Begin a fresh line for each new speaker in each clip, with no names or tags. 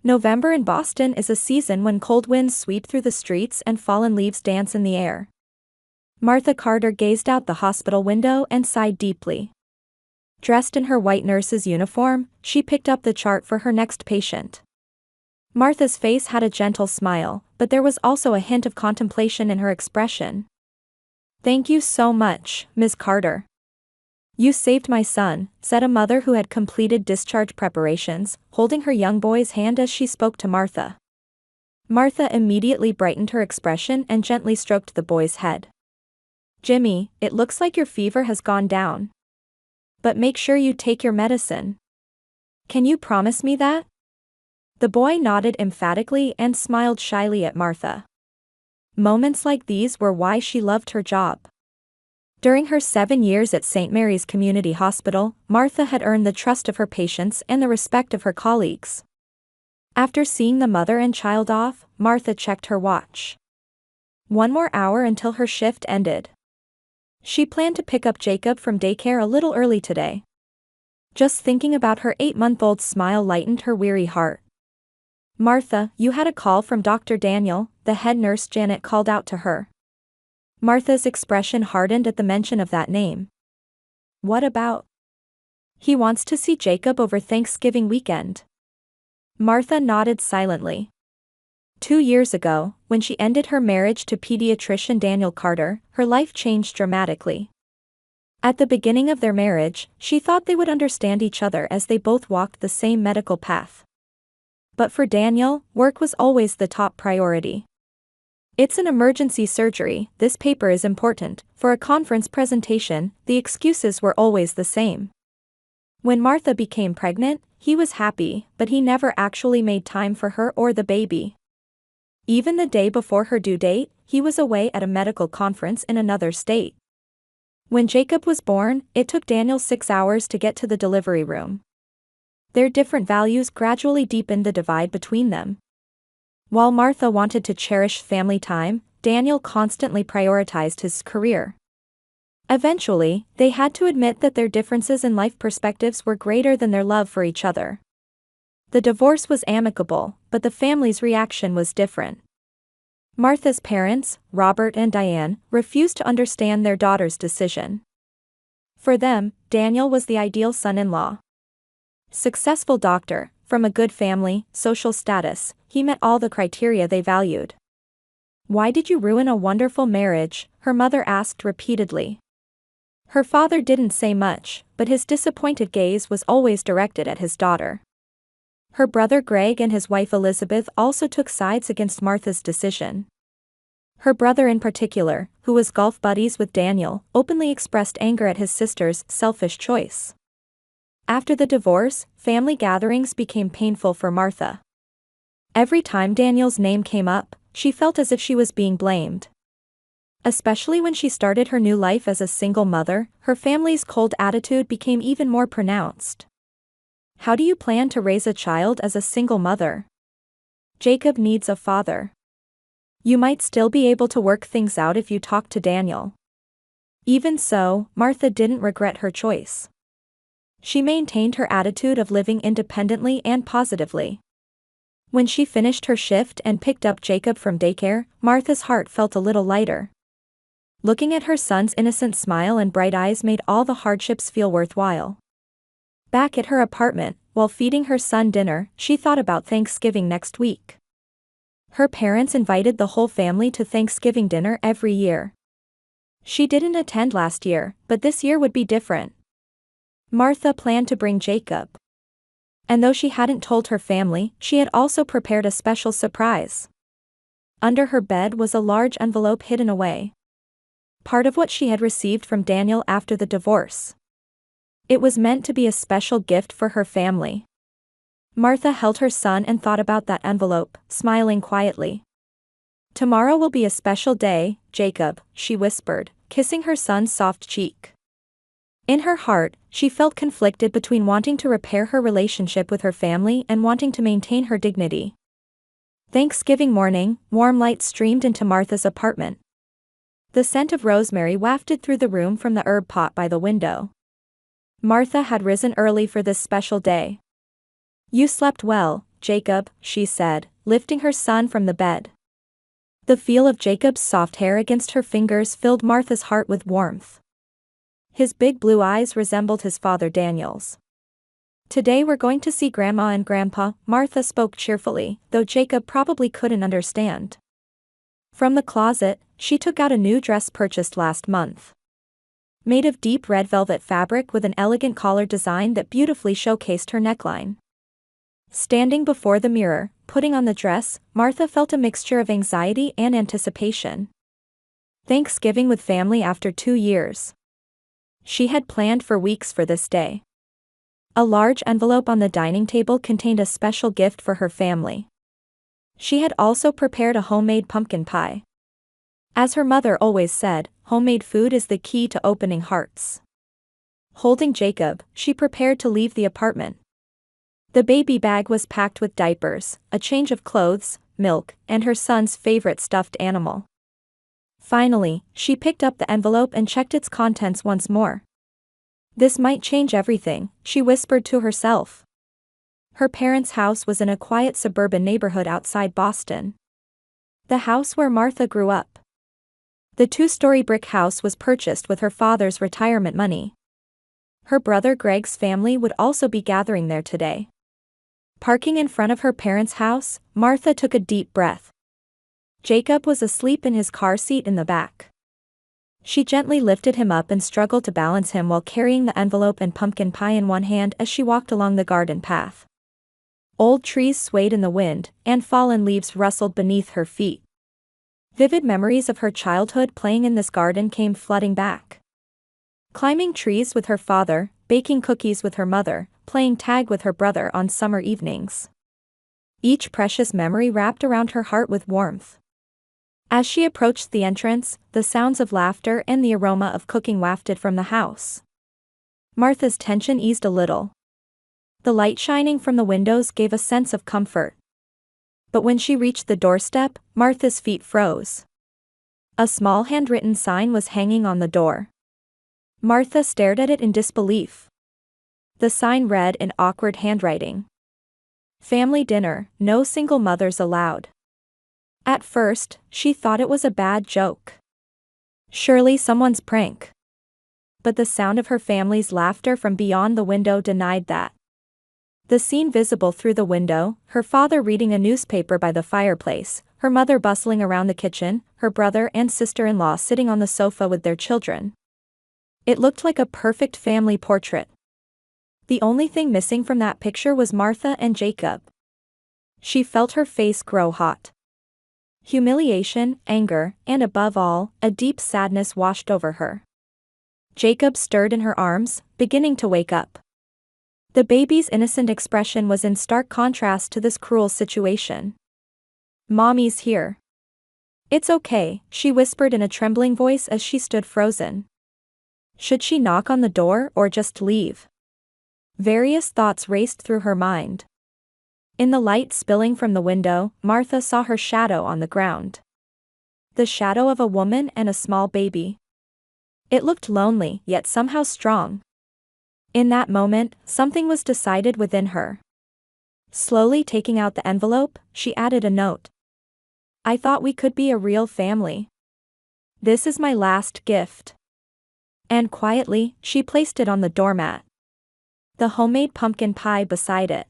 November in Boston is a season when cold winds sweep through the streets and fallen leaves dance in the air. Martha Carter gazed out the hospital window and sighed deeply. Dressed in her white nurse's uniform, she picked up the chart for her next patient. Martha's face had a gentle smile, but there was also a hint of contemplation in her expression. "Thank you so much, Ms. Carter. You saved my son," said a mother who had completed discharge preparations, holding her young boy's hand as she spoke to Martha. Martha immediately brightened her expression and gently stroked the boy's head. "Jimmy, it looks like your fever has gone down. But make sure you take your medicine. Can you promise me that?" The boy nodded emphatically and smiled shyly at Martha. Moments like these were why she loved her job. During her 7 years at St. Mary's Community Hospital, Martha had earned the trust of her patients and the respect of her colleagues. After seeing the mother and child off, Martha checked her watch. 1 more hour until her shift ended. She planned to pick up Jacob from daycare a little early today. Just thinking about her 8-month-old's smile lightened her weary heart. "Martha, you had a call from Dr. Daniel," the head nurse Janet called out to her. Martha's expression hardened at the mention of that name. "What about?" "He wants to see Jacob over Thanksgiving weekend." Martha nodded silently. 2 years ago, when she ended her marriage to pediatrician Daniel Carter, her life changed dramatically. At the beginning of their marriage, she thought they would understand each other as they both walked the same medical path. But for Daniel, work was always the top priority. "It's an emergency surgery, this paper is important," for a conference presentation, the excuses were always the same. When Martha became pregnant, he was happy, but he never actually made time for her or the baby. Even the day before her due date, he was away at a medical conference in another state. When Jacob was born, it took Daniel 6 hours to get to the delivery room. Their different values gradually deepened the divide between them. While Martha wanted to cherish family time, Daniel constantly prioritized his career. Eventually, they had to admit that their differences in life perspectives were greater than their love for each other. The divorce was amicable, but the family's reaction was different. Martha's parents, Robert and Diane, refused to understand their daughter's decision. For them, Daniel was the ideal son-in-law. Successful doctor, from a good family, social status, he met all the criteria they valued. "Why did you ruin a wonderful marriage?" her mother asked repeatedly. Her father didn't say much, but his disappointed gaze was always directed at his daughter. Her brother Greg and his wife Elizabeth also took sides against Martha's decision. Her brother in particular, who was golf buddies with Daniel, openly expressed anger at his sister's selfish choice. After the divorce, family gatherings became painful for Martha. Every time Daniel's name came up, she felt as if she was being blamed. Especially when she started her new life as a single mother, her family's cold attitude became even more pronounced. "How do you plan to raise a child as a single mother? Jacob needs a father. You might still be able to work things out if you talk to Daniel." Even so, Martha didn't regret her choice. She maintained her attitude of living independently and positively. When she finished her shift and picked up Jacob from daycare, Martha's heart felt a little lighter. Looking at her son's innocent smile and bright eyes made all the hardships feel worthwhile. Back at her apartment, while feeding her son dinner, she thought about Thanksgiving next week. Her parents invited the whole family to Thanksgiving dinner every year. She didn't attend last year, but this year would be different. Martha planned to bring Jacob. And though she hadn't told her family, she had also prepared a special surprise. Under her bed was a large envelope hidden away. Part of what she had received from Daniel after the divorce. It was meant to be a special gift for her family. Martha held her son and thought about that envelope, smiling quietly. "Tomorrow will be a special day, Jacob," she whispered, kissing her son's soft cheek. In her heart, she felt conflicted between wanting to repair her relationship with her family and wanting to maintain her dignity. Thanksgiving morning, warm light streamed into Martha's apartment. The scent of rosemary wafted through the room from the herb pot by the window. Martha had risen early for this special day. "You slept well, Jacob," she said, lifting her son from the bed. The feel of Jacob's soft hair against her fingers filled Martha's heart with warmth. His big blue eyes resembled his father Daniel's. "Today we're going to see Grandma and Grandpa," Martha spoke cheerfully, though Jacob probably couldn't understand. From the closet, she took out a new dress purchased last month. Made of deep red velvet fabric with an elegant collar design that beautifully showcased her neckline. Standing before the mirror, putting on the dress, Martha felt a mixture of anxiety and anticipation. Thanksgiving with family after 2 years. She had planned for weeks for this day. A large envelope on the dining table contained a special gift for her family. She had also prepared a homemade pumpkin pie. As her mother always said, homemade food is the key to opening hearts. Holding Jacob, she prepared to leave the apartment. The baby bag was packed with diapers, a change of clothes, milk, and her son's favorite stuffed animal. Finally, she picked up the envelope and checked its contents once more. This might change everything, she whispered to herself. Her parents' house was in a quiet suburban neighborhood outside Boston. The house where Martha grew up. The 2-story brick house was purchased with her father's retirement money. Her brother Greg's family would also be gathering there today. Parking in front of her parents' house, Martha took a deep breath. Jacob was asleep in his car seat in the back. She gently lifted him up and struggled to balance him while carrying the envelope and pumpkin pie in one hand as she walked along the garden path. Old trees swayed in the wind, and fallen leaves rustled beneath her feet. Vivid memories of her childhood playing in this garden came flooding back. Climbing trees with her father, baking cookies with her mother, playing tag with her brother on summer evenings. Each precious memory wrapped around her heart with warmth. As she approached the entrance, the sounds of laughter and the aroma of cooking wafted from the house. Martha's tension eased a little. The light shining from the windows gave a sense of comfort. But when she reached the doorstep, Martha's feet froze. A small handwritten sign was hanging on the door. Martha stared at it in disbelief. The sign read in awkward handwriting. "Family dinner, no single mothers allowed." At first, she thought it was a bad joke. Surely someone's prank. But the sound of her family's laughter from beyond the window denied that. The scene visible through the window, her father reading a newspaper by the fireplace, her mother bustling around the kitchen, her brother and sister-in-law sitting on the sofa with their children. It looked like a perfect family portrait. The only thing missing from that picture was Martha and Jacob. She felt her face grow hot. Humiliation, anger, and above all, a deep sadness washed over her. Jacob stirred in her arms, beginning to wake up. The baby's innocent expression was in stark contrast to this cruel situation. "Mommy's here." "It's okay," she whispered in a trembling voice as she stood frozen. Should she knock on the door or just leave? Various thoughts raced through her mind. In the light spilling from the window, Martha saw her shadow on the ground. The shadow of a woman and a small baby. It looked lonely, yet somehow strong. In that moment, something was decided within her. Slowly taking out the envelope, she added a note. "I thought we could be a real family. This is my last gift." And quietly, she placed it on the doormat. The homemade pumpkin pie beside it.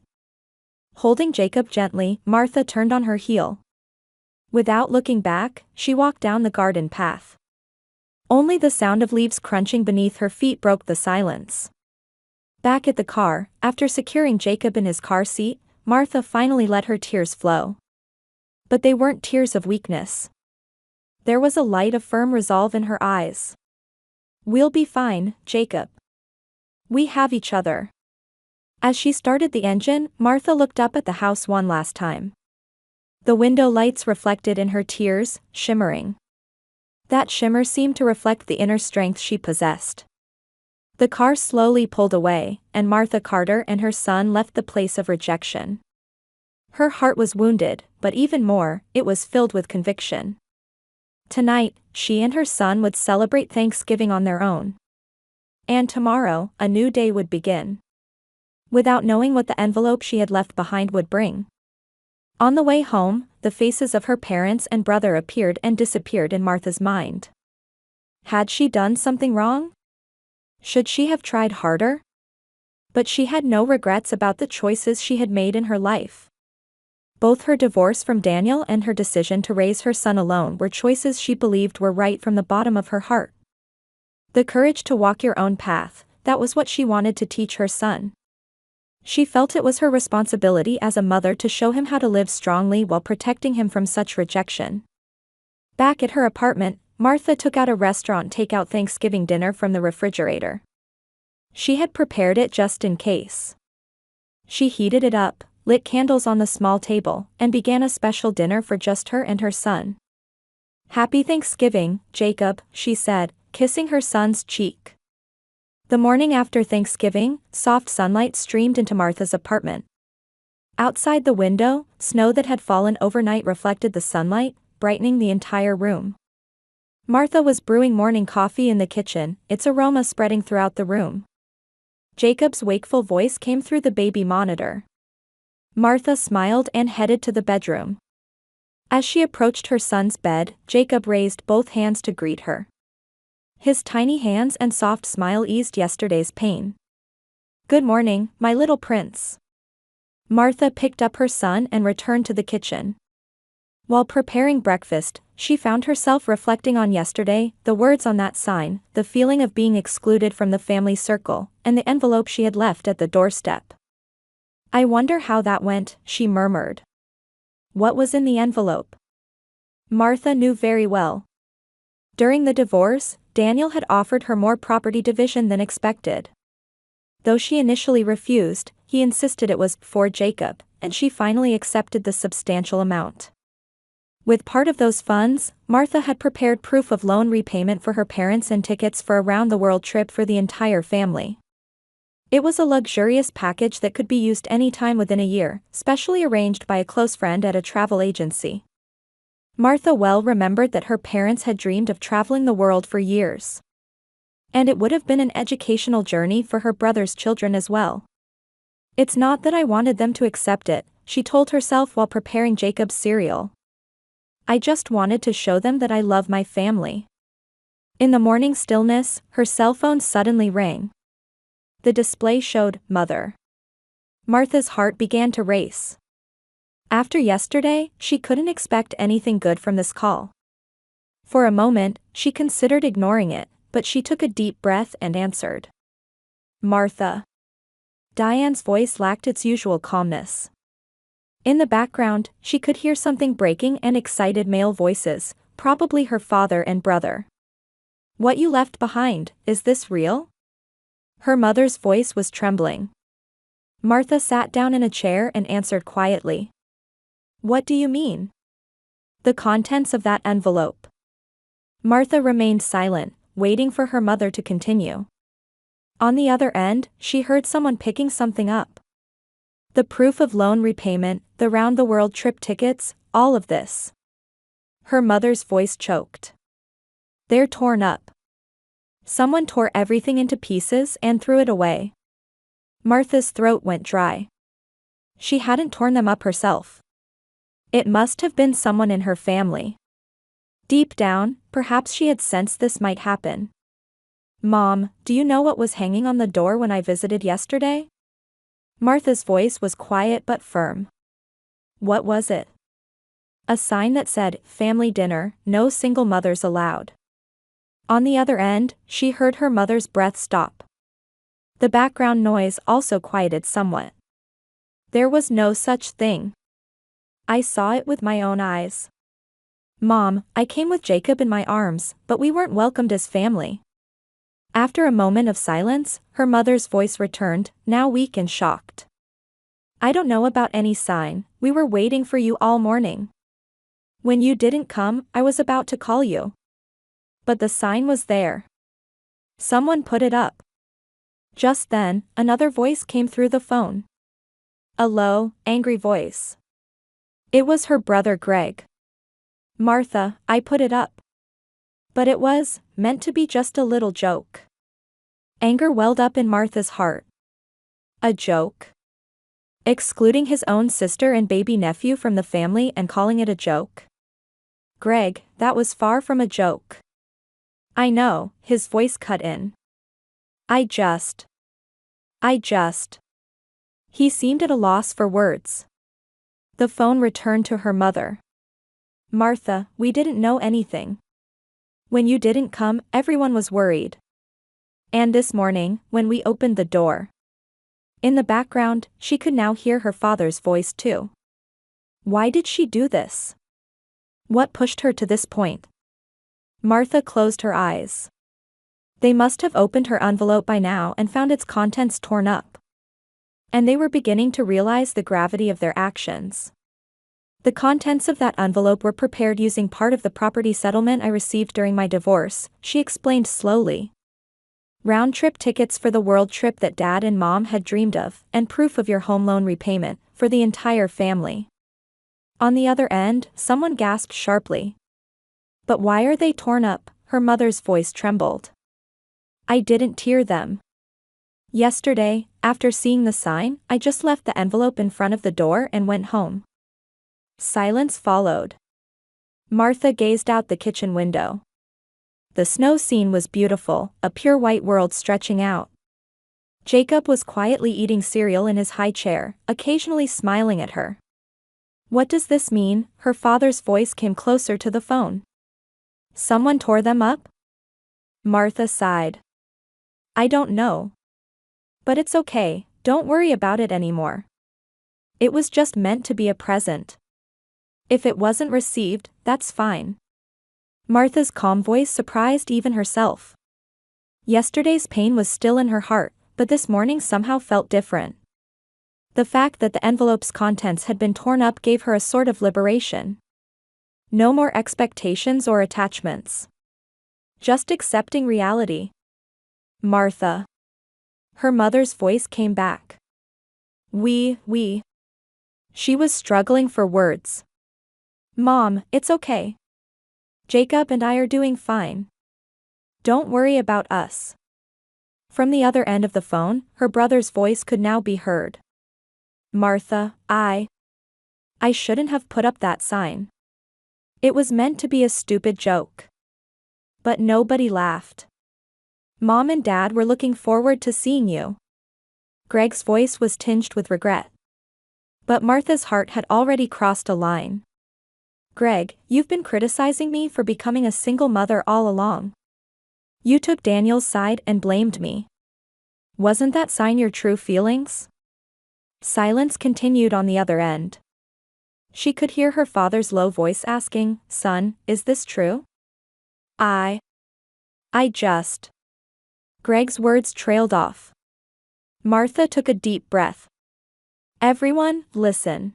Holding Jacob gently, Martha turned on her heel. Without looking back, she walked down the garden path. Only the sound of leaves crunching beneath her feet broke the silence. Back at the car, after securing Jacob in his car seat, Martha finally let her tears flow. But they weren't tears of weakness. There was a light of firm resolve in her eyes. "We'll be fine, Jacob. We have each other." As she started the engine, Martha looked up at the house one last time. The window lights reflected in her tears, shimmering. That shimmer seemed to reflect the inner strength she possessed. The car slowly pulled away, and Martha Carter and her son left the place of rejection. Her heart was wounded, but even more, it was filled with conviction. Tonight, she and her son would celebrate Thanksgiving on their own. And tomorrow, a new day would begin. Without knowing what the envelope she had left behind would bring. On the way home, the faces of her parents and brother appeared and disappeared in Martha's mind. Had she done something wrong? Should she have tried harder? But she had no regrets about the choices she had made in her life. Both her divorce from Daniel and her decision to raise her son alone were choices she believed were right from the bottom of her heart. The courage to walk your own path, that was what she wanted to teach her son. She felt it was her responsibility as a mother to show him how to live strongly while protecting him from such rejection. Back at her apartment, Martha took out a restaurant takeout Thanksgiving dinner from the refrigerator. She had prepared it just in case. She heated it up, lit candles on the small table, and began a special dinner for just her and her son. "Happy Thanksgiving, Jacob," she said, kissing her son's cheek. The morning after Thanksgiving, soft sunlight streamed into Martha's apartment. Outside the window, snow that had fallen overnight reflected the sunlight, brightening the entire room. Martha was brewing morning coffee in the kitchen, its aroma spreading throughout the room. Jacob's wakeful voice came through the baby monitor. Martha smiled and headed to the bedroom. As she approached her son's bed, Jacob raised both hands to greet her. His tiny hands and soft smile eased yesterday's pain. "Good morning, my little prince." Martha picked up her son and returned to the kitchen. While preparing breakfast, she found herself reflecting on yesterday, the words on that sign, the feeling of being excluded from the family circle, and the envelope she had left at the doorstep. "I wonder how that went," she murmured. What was in the envelope? Martha knew very well. During the divorce, Daniel had offered her more property division than expected. Though she initially refused, he insisted it was for Jacob, and she finally accepted the substantial amount. With part of those funds, Martha had prepared proof of loan repayment for her parents and tickets for a round-the-world trip for the entire family. It was a luxurious package that could be used any time within a year, specially arranged by a close friend at a travel agency. Martha well remembered that her parents had dreamed of traveling the world for years. And it would have been an educational journey for her brother's children as well. "It's not that I wanted them to accept it," she told herself while preparing Jacob's cereal. "I just wanted to show them that I love my family." In the morning stillness, her cell phone suddenly rang. The display showed "Mother." Martha's heart began to race. After yesterday, she couldn't expect anything good from this call. For a moment, she considered ignoring it, but she took a deep breath and answered. "Martha." Diane's voice lacked its usual calmness. In the background, she could hear something breaking and excited male voices, probably her father and brother. "What you left behind, is this real?" Her mother's voice was trembling. Martha sat down in a chair and answered quietly. "What do you mean?" "The contents of that envelope." Martha remained silent, waiting for her mother to continue. On the other end, she heard someone picking something up. The proof of loan repayment, the round-the-world trip tickets, all of this. Her mother's voice choked. "They're torn up." Someone tore everything into pieces and threw it away. Martha's throat went dry. She hadn't torn them up herself. It must have been someone in her family. Deep down, perhaps she had sensed this might happen. "Mom, do you know what was hanging on the door when I visited yesterday?" Martha's voice was quiet but firm. "What was it?" "A sign that said, 'Family dinner, no single mothers allowed.'" On the other end, she heard her mother's breath stop. The background noise also quieted somewhat. "There was no such thing. I saw it with my own eyes. Mom, I came with Jacob in my arms, but we weren't welcomed as family." After a moment of silence, her mother's voice returned, now weak and shocked. "I don't know about any sign, we were waiting for you all morning. When you didn't come, I was about to call you. But the sign was there. Someone put it up." Just then, another voice came through the phone. A low, angry voice. It was her brother Greg. "Martha, I put it up. But it was meant to be just a little joke." Anger welled up in Martha's heart. A joke? excluding his own sister and baby nephew from the family and calling it a joke. Greg, that was far from a joke. I know, his voice cut in. I just. He seemed at a loss for words. The phone returned to her mother. Martha, we didn't know anything. When you didn't come, everyone was worried. And this morning, when we opened the door. In the background, she could now hear her father's voice too. Why did she do this? What pushed her to this point? Martha closed her eyes. They must have opened her envelope by now and found its contents torn up. And they were beginning to realize the gravity of their actions. The contents of that envelope were prepared using part of the property settlement I received during my divorce, she explained slowly. Round-trip tickets for the world trip that Dad and Mom had dreamed of, and proof of your home loan repayment, for the entire family. On the other end, someone gasped sharply. But why are they torn up? Her mother's voice trembled. I didn't tear them. Yesterday, after seeing the sign, I just left the envelope in front of the door and went home. Silence followed. Martha gazed out the kitchen window. The snow scene was beautiful, a pure white world stretching out. Jacob was quietly eating cereal in his high chair, occasionally smiling at her. What does this mean? Her father's voice came closer to the phone. Someone tore them up? Martha sighed. I don't know. But it's okay, don't worry about it anymore. It was just meant to be a present. If it wasn't received, that's fine. Martha's calm voice surprised even herself. Yesterday's pain was still in her heart, but this morning somehow felt different. The fact that the envelope's contents had been torn up gave her a sort of liberation. No more expectations or attachments. Just accepting reality. Martha. Her mother's voice came back. We. She was struggling for words. Mom, it's okay. Jacob and I are doing fine. Don't worry about us. From the other end of the phone, her brother's voice could now be heard. Martha, I shouldn't have put up that sign. It was meant to be a stupid joke. But nobody laughed. Mom and Dad were looking forward to seeing you. Greg's voice was tinged with regret. But Martha's heart had already crossed a line. Greg, you've been criticizing me for becoming a single mother all along. You took Daniel's side and blamed me. Wasn't that sign your true feelings? Silence continued on the other end. She could hear her father's low voice asking, Son, is this true? I just. Greg's words trailed off. Martha took a deep breath. Everyone, listen.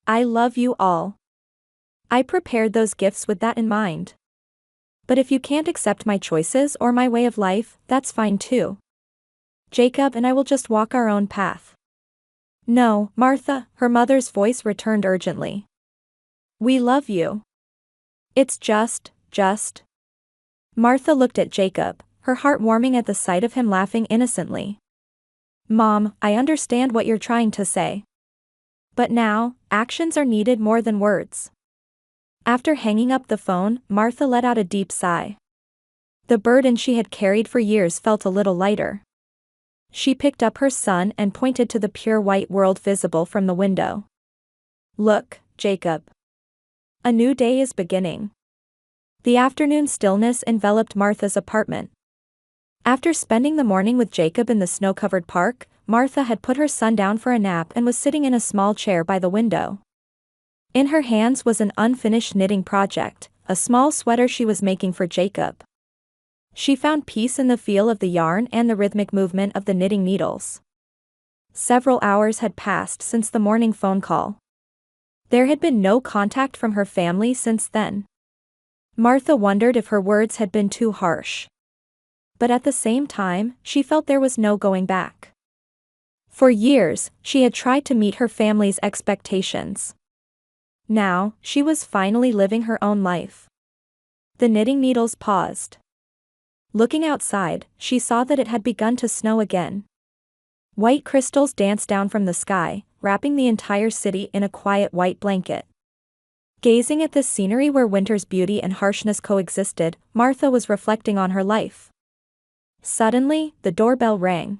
I love you all. I prepared those gifts with that in mind. But if you can't accept my choices or my way of life, that's fine too. Jacob and I will just walk our own path. No, Martha, her mother's voice returned urgently. We love you. It's just. Martha looked at Jacob, her heart warming at the sight of him laughing innocently. Mom, I understand what you're trying to say. But now, actions are needed more than words. After hanging up the phone, Martha let out a deep sigh. The burden she had carried for years felt a little lighter. She picked up her son and pointed to the pure white world visible from the window. Look, Jacob. A new day is beginning. The afternoon stillness enveloped Martha's apartment. After spending the morning with Jacob in the snow-covered park, Martha had put her son down for a nap and was sitting in a small chair by the window. In her hands was an unfinished knitting project, a small sweater she was making for Jacob. She found peace in the feel of the yarn and the rhythmic movement of the knitting needles. Several hours had passed since the morning phone call. There had been no contact from her family since then. Martha wondered if her words had been too harsh. But at the same time, she felt there was no going back. For years, she had tried to meet her family's expectations. Now, she was finally living her own life. The knitting needles paused. Looking outside, she saw that it had begun to snow again. White crystals danced down from the sky, wrapping the entire city in a quiet white blanket. Gazing at this scenery where winter's beauty and harshness coexisted, Martha was reflecting on her life. Suddenly, the doorbell rang.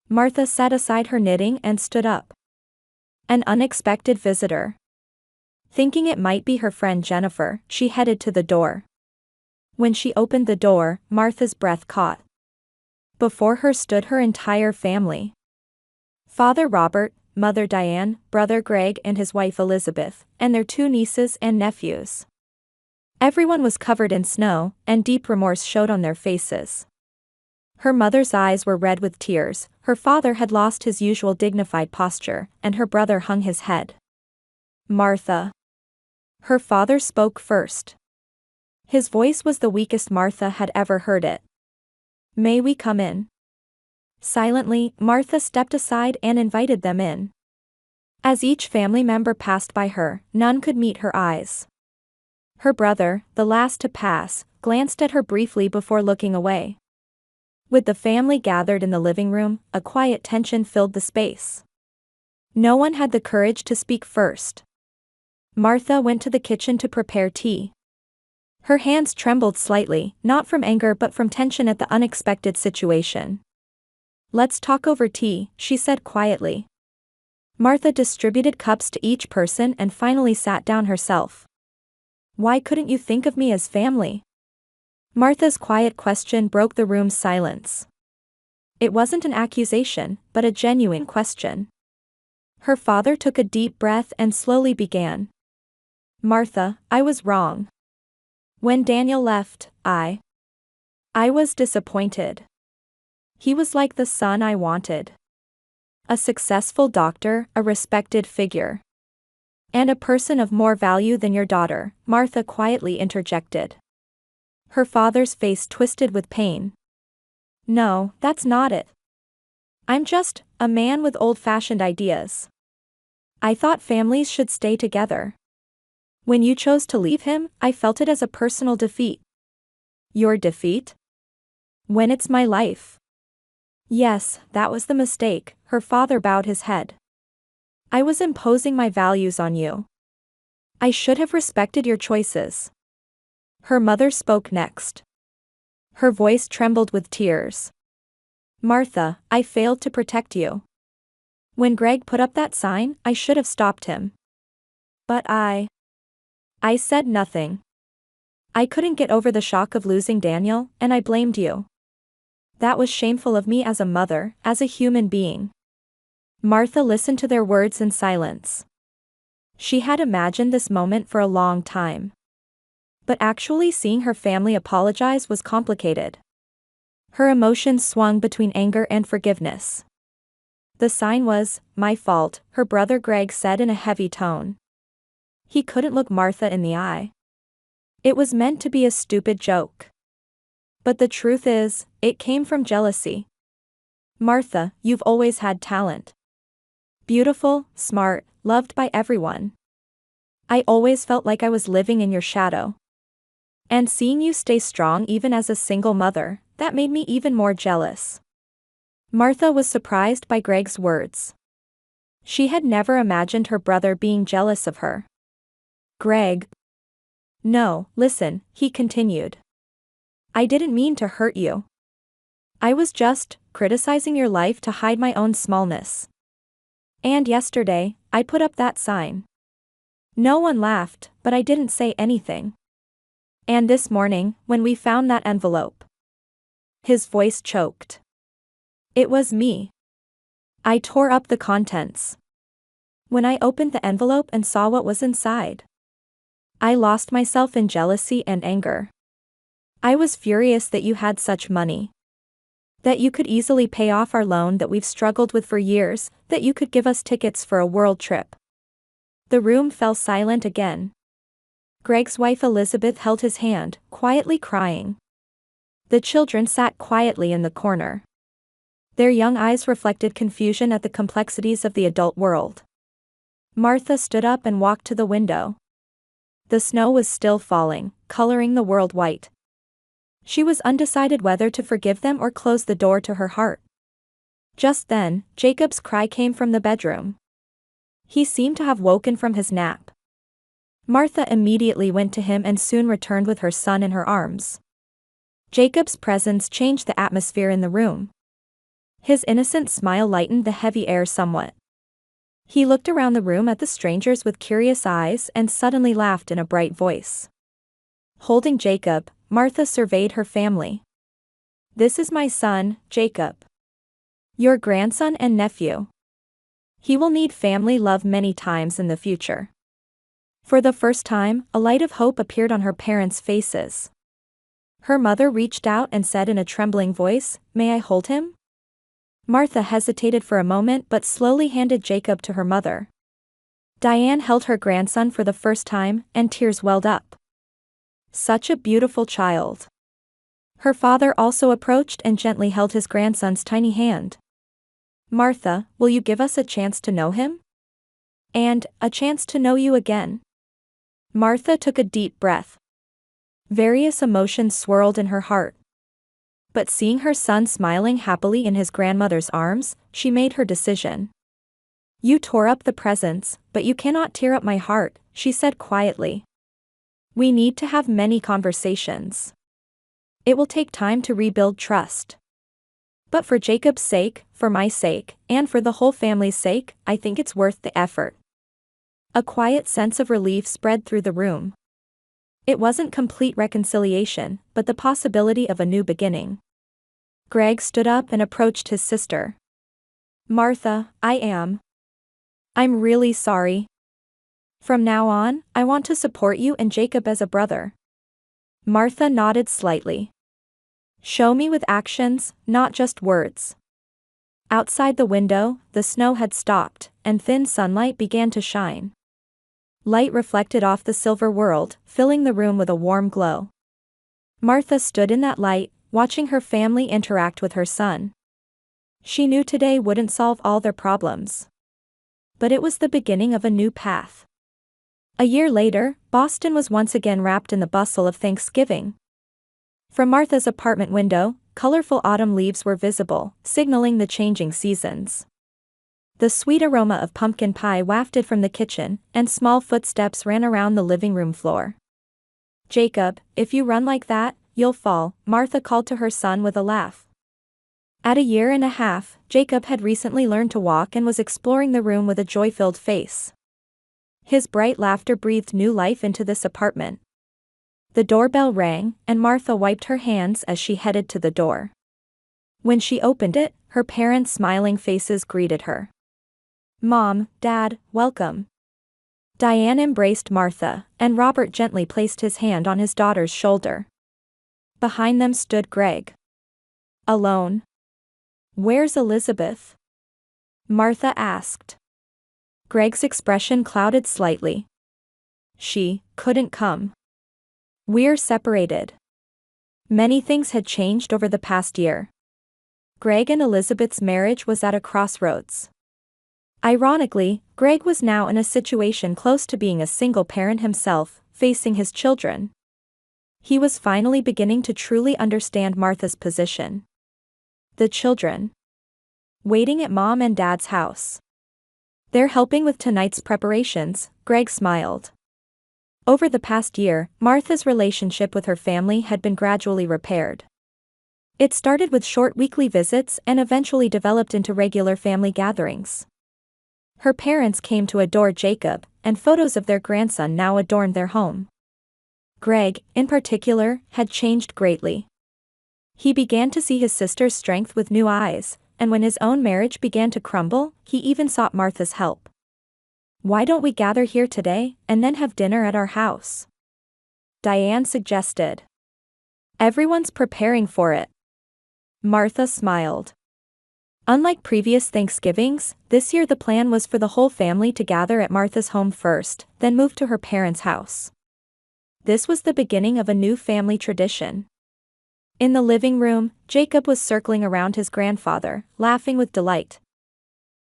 Martha set aside her knitting and stood up. An unexpected visitor. Thinking it might be her friend Jennifer, she headed to the door. When she opened the door, Martha's breath caught. Before her stood her entire family. Father Robert, Mother Diane, Brother Greg and his wife Elizabeth, and their 2 nieces and nephews. Everyone was covered in snow, and deep remorse showed on their faces. Her mother's eyes were red with tears, her father had lost his usual dignified posture, and her brother hung his head. Martha. Her father spoke first. His voice was the weakest Martha had ever heard it. May we come in? Silently, Martha stepped aside and invited them in. As each family member passed by her, none could meet her eyes. Her brother, the last to pass, glanced at her briefly before looking away. With the family gathered in the living room, a quiet tension filled the space. No one had the courage to speak first. Martha went to the kitchen to prepare tea. Her hands trembled slightly, not from anger but from tension at the unexpected situation. Let's talk over tea, she said quietly. Martha distributed cups to each person and finally sat down herself. Why couldn't you think of me as family? Martha's quiet question broke the room's silence. It wasn't an accusation, but a genuine question. Her father took a deep breath and slowly began. Martha, I was wrong. When Daniel left, I was disappointed. He was like the son I wanted. A successful doctor, a respected figure. And a person of more value than your daughter, Martha quietly interjected. Her father's face twisted with pain. No, that's not it. I'm just a man with old-fashioned ideas. I thought families should stay together. When you chose to leave him, I felt it as a personal defeat. Your defeat? When it's my life. Yes, that was the mistake, her father bowed his head. I was imposing my values on you. I should have respected your choices. Her mother spoke next. Her voice trembled with tears. Martha, I failed to protect you. When Greg put up that sign, I should have stopped him. But I said nothing. I couldn't get over the shock of losing Daniel, and I blamed you. That was shameful of me as a mother, as a human being. Martha listened to their words in silence. She had imagined this moment for a long time. But actually seeing her family apologize was complicated. Her emotions swung between anger and forgiveness. The sign was, my fault, her brother Greg said in a heavy tone. He couldn't look Martha in the eye. It was meant to be a stupid joke. But the truth is, it came from jealousy. Martha, you've always had talent. Beautiful, smart, loved by everyone. I always felt like I was living in your shadow. And seeing you stay strong even as a single mother, that made me even more jealous. Martha was surprised by Greg's words. She had never imagined her brother being jealous of her. Greg. No, listen, he continued. I didn't mean to hurt you. I was just criticizing your life to hide my own smallness. And yesterday, I put up that sign. No one laughed, but I didn't say anything. And this morning, when we found that envelope. His voice choked. It was me. I tore up the contents. When I opened the envelope and saw what was inside, I lost myself in jealousy and anger. I was furious that you had such money. That you could easily pay off our loan that we've struggled with for years, that you could give us tickets for a world trip. The room fell silent again. Greg's wife Elizabeth held his hand, quietly crying. The children sat quietly in the corner. Their young eyes reflected confusion at the complexities of the adult world. Martha stood up and walked to the window. The snow was still falling, coloring the world white. She was undecided whether to forgive them or close the door to her heart. Just then, Jacob's cry came from the bedroom. He seemed to have woken from his nap. Martha immediately went to him and soon returned with her son in her arms. Jacob's presence changed the atmosphere in the room. His innocent smile lightened the heavy air somewhat. He looked around the room at the strangers with curious eyes and suddenly laughed in a bright voice. Holding Jacob, Martha surveyed her family. "This is my son, Jacob. Your grandson and nephew. He will need family love many times in the future." For the first time, a light of hope appeared on her parents' faces. Her mother reached out and said in a trembling voice, "May I hold him?" Martha hesitated for a moment but slowly handed Jacob to her mother. Diane held her grandson for the first time, and tears welled up. Such a beautiful child. Her father also approached and gently held his grandson's tiny hand. "Martha, will you give us a chance to know him? And a chance to know you again?" Martha took a deep breath. Various emotions swirled in her heart. But seeing her son smiling happily in his grandmother's arms, she made her decision. "You tore up the presents, but you cannot tear up my heart," she said quietly. "We need to have many conversations. It will take time to rebuild trust. But for Jacob's sake, for my sake, and for the whole family's sake, I think it's worth the effort." A quiet sense of relief spread through the room. It wasn't complete reconciliation, but the possibility of a new beginning. Greg stood up and approached his sister. "Martha, I'm really sorry. From now on, I want to support you and Jacob as a brother." Martha nodded slightly. "Show me with actions, not just words." Outside the window, the snow had stopped, and thin sunlight began to shine. Light reflected off the silver world, filling the room with a warm glow. Martha stood in that light, watching her family interact with her son. She knew today wouldn't solve all their problems. But it was the beginning of a new path. A year later, Boston was once again wrapped in the bustle of Thanksgiving. From Martha's apartment window, colorful autumn leaves were visible, signaling the changing seasons. The sweet aroma of pumpkin pie wafted from the kitchen, and small footsteps ran around the living room floor. "Jacob, if you run like that, you'll fall," Martha called to her son with a laugh. At a year and a half, Jacob had recently learned to walk and was exploring the room with a joy-filled face. His bright laughter breathed new life into this apartment. The doorbell rang, and Martha wiped her hands as she headed to the door. When she opened it, her parents' smiling faces greeted her. "Mom, Dad, welcome." Diane embraced Martha, and Robert gently placed his hand on his daughter's shoulder. Behind them stood Greg. "Alone? Where's Elizabeth?" Martha asked. Greg's expression clouded slightly. "She couldn't come. We're separated." Many things had changed over the past year. Greg and Elizabeth's marriage was at a crossroads. Ironically, Greg was now in a situation close to being a single parent himself, facing his children. He was finally beginning to truly understand Martha's position. The children. Waiting at Mom and Dad's house. "They're helping with tonight's preparations," Greg smiled. Over the past year, Martha's relationship with her family had been gradually repaired. It started with short weekly visits and eventually developed into regular family gatherings. Her parents came to adore Jacob, and photos of their grandson now adorned their home. Greg, in particular, had changed greatly. He began to see his sister's strength with new eyes, and when his own marriage began to crumble, he even sought Martha's help. "Why don't we gather here today, and then have dinner at our house?" Diane suggested. "Everyone's preparing for it." Martha smiled. Unlike previous Thanksgivings, this year the plan was for the whole family to gather at Martha's home first, then move to her parents' house. This was the beginning of a new family tradition. In the living room, Jacob was circling around his grandfather, laughing with delight.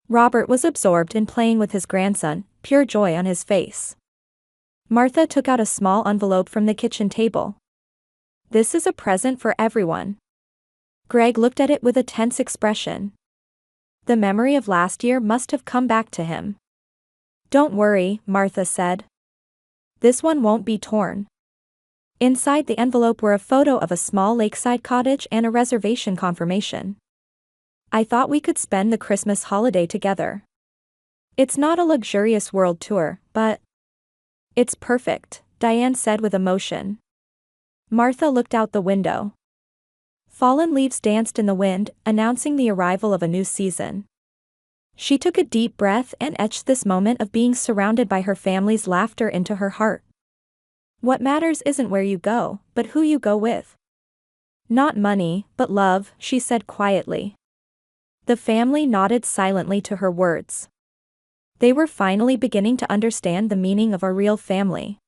Robert was absorbed in playing with his grandson, pure joy on his face. Martha took out a small envelope from the kitchen table. "This is a present for everyone." Greg looked at it with a tense expression. The memory of last year must have come back to him. "Don't worry," Martha said. "This one won't be torn." Inside the envelope were a photo of a small lakeside cottage and a reservation confirmation. "I thought we could spend the Christmas holiday together. It's not a luxurious world tour, but it's perfect," Diane said with emotion. Martha looked out the window. Fallen leaves danced in the wind, announcing the arrival of a new season. She took a deep breath and etched this moment of being surrounded by her family's laughter into her heart. "What matters isn't where you go, but who you go with. Not money, but love," she said quietly. The family nodded silently to her words. They were finally beginning to understand the meaning of a real family.